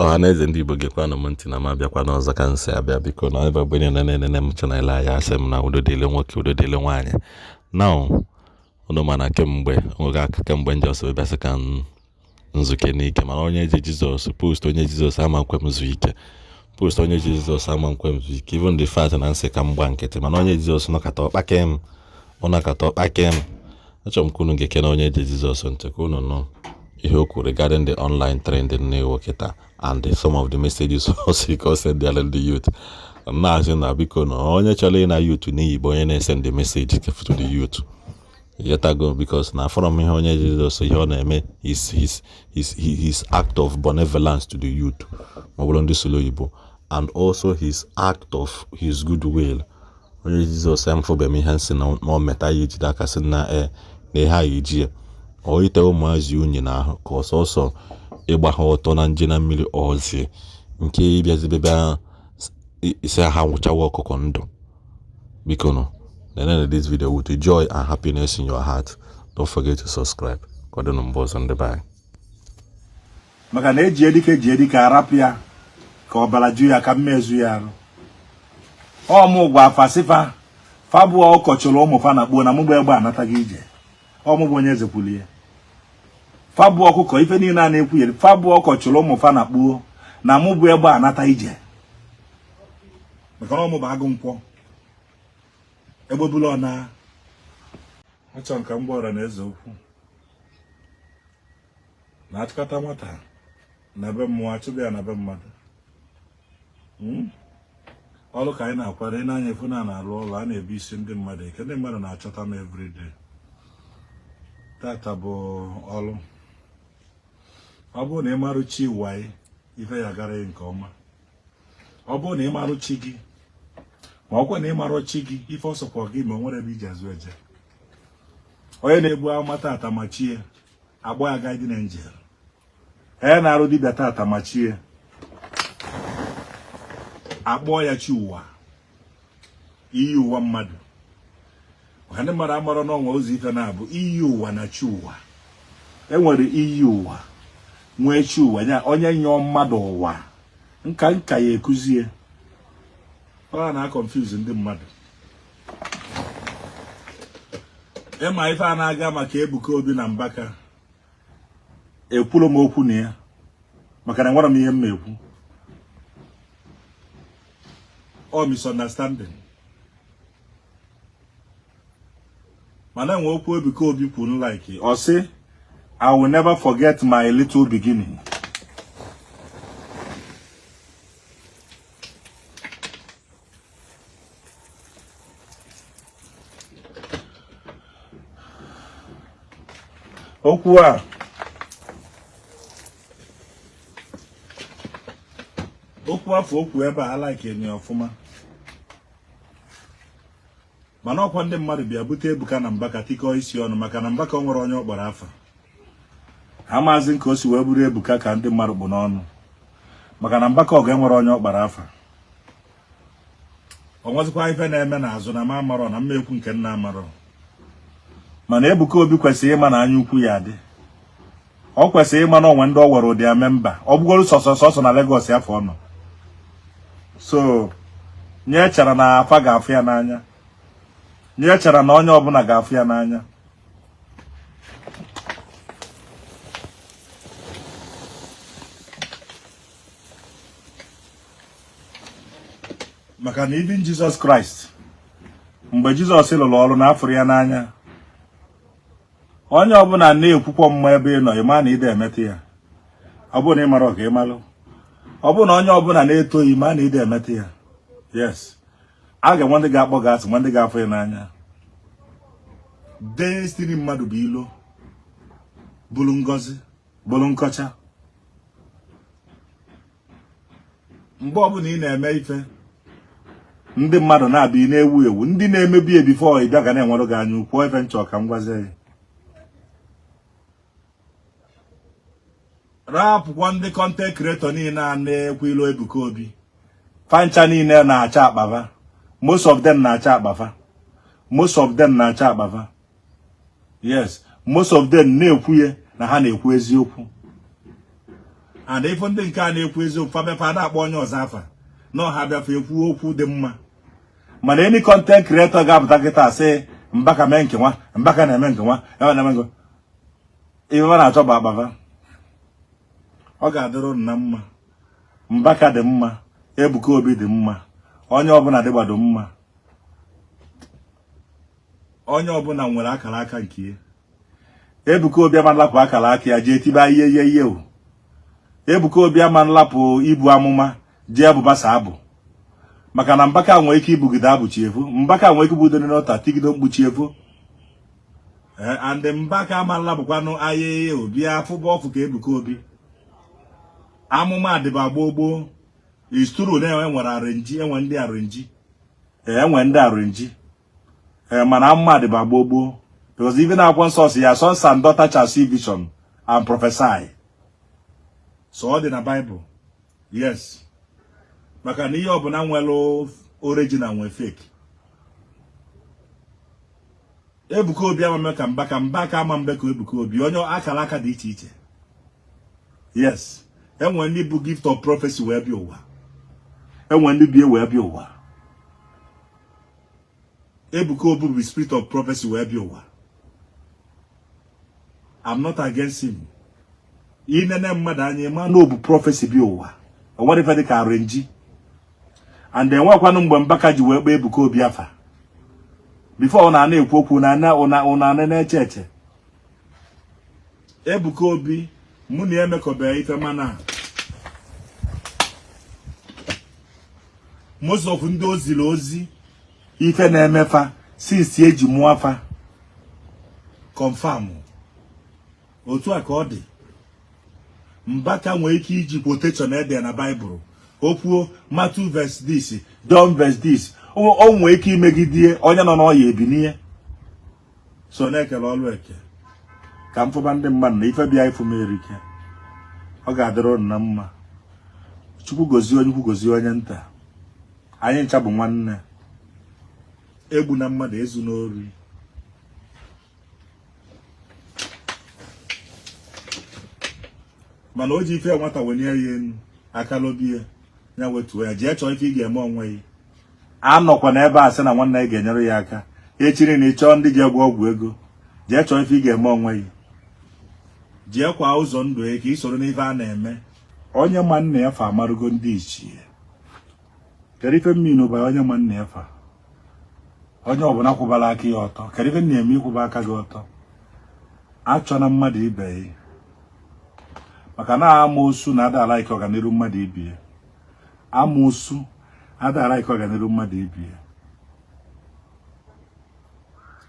Ọha na eze ndị Igbo gekwa na ntị na ma bịakwa n'ọzọ ka nsị abịa biko na ebe ogbenye na m chanel anyị asị m na udo dịle nwoke udo dịle nwaanyị now unu mana kemgbe nwoge aka kemgbe njọs bịasị ka nzuke n'ike mana onye ji Jizọs post onye Jizọs ama nkwe m zu ike post onye Jizọs ama nkwe m zu ike even the fact na nsị ka mgba nkịtị mana onye Jizọs nọkata ọkpake m ụnọkata ọkpake m achọrọ m ka unu ga-eke na onye ji Jizọs ntị ka unu nụ ihe o kwuru regarding the online trending na-ewo kịta and some of the messages also he send the youth. Na-asị na biko na onye chọrọ ị na youth n'Igbo onye na-send the message to the youth yetago because na from ihe onye Jizọs ihe ọ na-eme his act of benevolence to the youth ma ọ bụrụ ndị solo Igbo and also his act of his goodwill. Onye Jizọs emfobem ihe nsị na ọ meta ya ejide aka sị na ihe a eji o ite ụmụazị unyi n'ahụ ka ọsọsọ ịgba ha ọtọ na nje na mmiri ọzi nke ịbịazibebe isi ha nwụchawa ọkụkọ ndụ. Biko no then this video with joy and happiness in your heart. Don't forget to subscribe. Kodonu mbọs on the bye. Maka na eji edike arapụ ya ka ọbara ju ya ka mmezu ya arụ. Ọmụ gwa afasifa fabu ọkọchụrụ ụmụ fa na gbuo na mụgbe egbe anataghị ije. Ọmụ bụ onye eze kwuru ya. Fabu ọkụkọ ife niile a na-ekwu yeri fabu ọkọchụrụ ụmụ fa na gbuo na mụgbe egbe anata ije. Maka na ọmụ bụ agụ nkwọ. Egbe bụla na achọ nka mgbọrọ na eze okwu. Na atụkata nwata na be mmụọ achụbịa ya na be mmadụ. Ọlụ ka anyị na-akwado ị na-anya efu na-arụ ọrụ a na-ebu isi ndị mmadụ ike ndị mmadụ na-achọta m everyday. Tata bụ ọlụ. Ọ bụrụ na ị marụ chi waị ife ya gara nke ọma. Ọ bụrụ na ị marụ chi gị ma ọkwa na ị marụ chi gị ife ọsọkwa gị ma nwere ebe iji azụ eje. Onye na-ebu ama tata ma chie agba ya guardian angel. Onye na-arụ dibịa tata ma chie akpọ ya chi ụwa iyi ụwa mmadụ. Ọha ndị mmadụ amarọ n'ọnwa ụzọ ife na-abụ iyi ụwa na chi ụwa. Enwere iyi ụwa nwee chi ụwa ya onye nyọ mmadụ ụwa nka ya ekuzie. Ọ na-confuse ndị mmadụ. Ịma ife a na-aga maka Ebuka Obi na Mbaka ekwuru m okwu na ya maka na nwere m ihe m ekwu. Ọ misunderstanding. Mana nwe okwu Ebuka Obi kwuru like ọ sị I will never forget my little beginning. Okwu a okwu afọ okwu ebe a like enye ọfụma. Mana ọkwa ndị mmadụ bịa bute Ebuka na Mbaka tikọ isi ọnụ maka na Mbaka nwere onye ọkpọrọ afa. Ha maazị nke o si wee buru Ebuka ka ndị mmadụ bụ n'ọnụ maka na Mbaka ọga nwere onye ọkpọrọ afa. Ọ nwezikwa ife na-eme n'azụ na ma amarọ na mmekwu nke nna amarọ. Mana Ebuka Obi kwesịrị ịma na anya ukwu ya dị. Ọ kwesịrị ịma na onwe ndị ọ were ụdị ya memba. Ọ bụgoro sọsọ na Lagos afọ ọnọ. So nye chara na afa ga-afụ ya n'anya. Nye chara na onye ọbụla ga-afụ ya n'anya. Maka na even Jesus Christ mgbe Jizọs lụrụ ọrụ na afụrụ ya n'anya. Onye ọbụla na-ekwukwa mma ebe ị nọ ịma na ide emetụ ya. Ọ bụrụ na ị mara ọka ịmalụ. Ọ bụrụ na onye ọbụla na-eto ịma na ide emetụ ya. Yes. A ga-enwe ndị ga-akpọ gị asị nwe ndị ga-afụ ya n'anya. Destiny mmadụ bụ ilo bụrụ ngọzi bụrụ nkọcha. Mgbe ọbụla ị na-eme ife ndị mmadụ na-abịa na-ewu ewu ndị na-emebi before ị bịa ga na-enwere gị anya ukwu ife nchọ ka m gwazie gị. Rapụkwa ndị content creator niile a na-ekwu ilo Ebuka Obi. Fancha niile na-acha akpava. Most of them na-acha akpava. Most of them na-acha akpava. Yes, most of them na-ekwu ya na ha na-ekwu eziokwu. and even ndị nke a na-ekwu eziokwu fabefa na-akpọ onye ọzọ afa na ọha bịafa ekwu okwu dị mma mana any content creator ga-apụta kịta sị Mbaka mee nke nwa Mbaka na-eme nke nwa na-eme nke ife na-achọ bụ agbava ọ ga-adịrị na mma Mbaka dị mma Ebuka Obi dị mma onye ọbụla dịgbado mma onye ọbụla nwere akara aka nke ya Ebuka Obi ama nlapụ akara aka ya jee tiba ihe o Ebuka Obi ama nlapụ ibu amụma jee bụbasa abụ maka na Mbaka nwee ike ibugide abụchi efu Mbaka nwee ike ibudo n'ọta tigide mkpuchi efu and Mbaka ama nlapụkwanụ ahịa obi afụba ọfụ ka Ebuka Obi amụma adịba gboo isturu na nwere arenji enwe ndị arenji enwe ndị arenji mana amụma adịba gboo because even akwụkwọ nsọ si ya sons and daughters shall see vision and prophesy so ọ dị na Bible yes maka na ihe ọbụla nwere original nwe fake Ebuka Obi ama ka Mbaka ama mbe ka Ebuka Obi onye akara aka dị iche iche yes enwe ndị bụ gift of prophecy wee bịa ụwa enwe ndị bie wee bịa ụwa Ebuka Obi bụ spirit of prophecy wee bịa ụwa I'm not against him inene mmadụ anya ma na obu prophecy bịa ụwa o nwere ife dị ka arenji and enwekwanụ mgbe Mbaka ji wee kpee Ebuka Obi afa before ọ na-ekwu okwu na na-eche eche Ebuka Obi mụ na emekọbeghị ife mana most of ndị ozili ozi ife na-emefa since eji mụọ afa confirm otu a ka ọ dị Mbaka nwee ike iji quotation ede na Bible okwuo Matthew verse this John verse this o nwee ike imegidie onye nọ n'ọya ebinihe so na-ekele ọlụ eke ka m fụba ndị mmadụ na ife bịa ifu m erike ọ ga-adịrị na mma Chukwu gozie onye ukwu gozie onye nta anyị ncha bụ nwanne egbu na mmadụ ezu n'ori mana o ji ife nwata wenye ya enu aka lobie ya wetuo ya jee chọọ ife ị ga-eme onwe ya anọkwa n'ebe a sị na nwanne ya ga-enyere ya aka echiri na ịchọọ ndị ji egwu ọgwụ ego jee chọọ ife ị ga-eme onwe ya jee kwa ụzọ ndụ ya ka ị soro n'ife a na-eme onye ma nna ya fa amarugo ndị Ishi kedu ife mmiri ụba onye ma nna ya fa onye ọbụla kwụbara aka ya ọtọ kedu ife na-eme ịkwụba aka gị ọtọ achọ na mmadụ ibe ya maka na amoosu na ada alaike ọganiru mmadụ ibe ya amoosu ada alaike ọganiru mmadụ ibe ya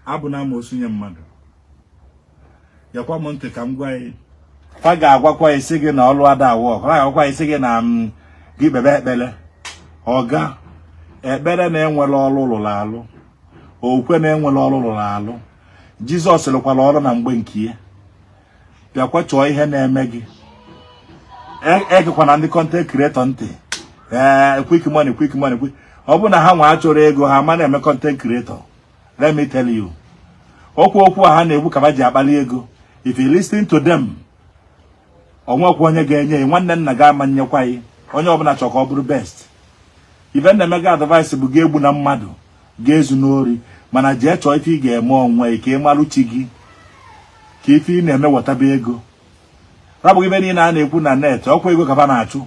abụ na amoosu nye mmadụ yakwa m ntị ka m gwa ya fa ga-agwakwa isi gị na ọlụ ada awọ fa ga-agwakwa isi gị na gị kpebe ekpere ọga ekpere na-enwere ọlụ lụrụ alụ okwe na-enwere ọlụ lụrụ alụ Jizọs lụkwara ọrụ na mgbe nke ya bịakwa chọọ ihe na-eme gị egekwa na ndị content creator ntị quick money ọ bụ na ha nwa achọrọ ego ha ma na-eme content creator let me tell you okwu a ha na-egwu ka ba ji akpali ego if you listen to them onwekwa onye ga-enye ya nwanne nna ga-ama nyekwa ya onye ọbụla chọrọ ka ọ bụrụ best ife na-emega advice bụ ga-egbu na mmadụ ga-ezu n'ori mana jee chọọ ife ị ga-eme onwe ka ị marụ chi gị ka ife ị na-eme wetaba ego rabụghị ibe niile a na-ekwu na net ọkwa ego kaba na-achụ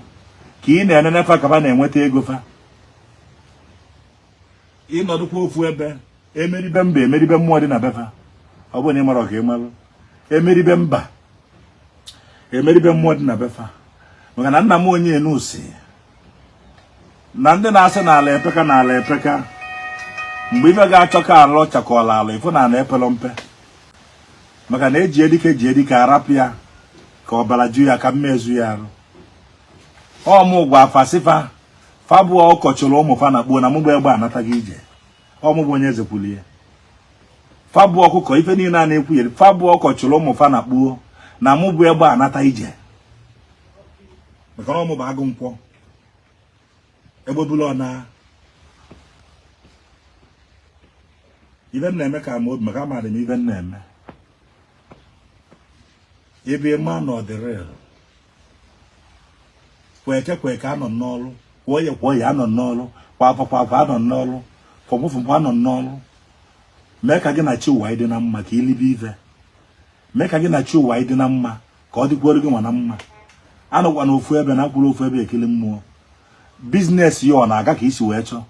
ka ị na-enenefa kaba na-enweta ego fa ịnọdụkwa ofu ebe emeribe mba emeribe mmụọ dị na befa ọ bụrụ na ị mara ọka ị marụ emeribe mba emeribe mmụọ dị na befa maka na nna m onye enusi na ndị na-asị n'ala epeka na ala epeka mgbe ife ga-achọ ka ala ọchakọọla ala ifo na ala epelo mpe maka na eji edike arapụ ya ka ọbara ju ya ka mmezu ya arụ ọmụ gwa afasifa fabụ ọkọchụrụ ụmụ fa na kpuo na mụgbe egbe anataghị ije ọmụ bụ onye eze kwulie fabụ ọkụkọ ife niile a na-ekwu yere fabụ ọkọchụrụ ụmụ fa na kpuo na mụbụ egbe anata ije maka na ọmụ bụ agụ nkwọ egbebula ọna ife na-eme ka ama obi maka amadị m ife na-eme ebe ma nọ dị real kweke anọ n'ọrụ kwa oye anọ n'ọrụ kwa afọ anọ n'ọrụ fọmụfụmụ anọ n'ọrụ mee ka gị na chi ụwa ịdị na mma ka ilibe ive mee ka gị na chi ụwa ịdị na mma ka ọ dịkwuoro gị nwa na mma anọkwa n'ofu ebe na mkpụrụ ofu ebe ekele mmụọ biznes ya ọ na-aga ka isi wee chọọ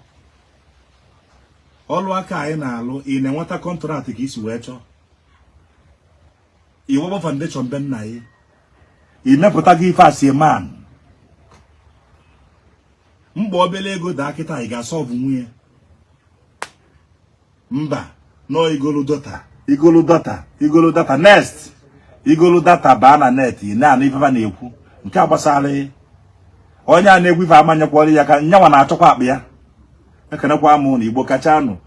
ọrụ aka anyị na-alụ ị na-enweta kọntraktị ka isi wee chọọ iwebe foundation be nna ya imepụta gị ife as a man mgbe obele ego daa kịta ị ga-asọvụ nwunye mba no igolu data next igolu data baa na net na-anụ ife na-ekwu nke a gbasara onye a na-egwu ife amanyekwara ya ka nyanwa na-achọkwa akpa ya ekenekwa m na Igbo kacha anụ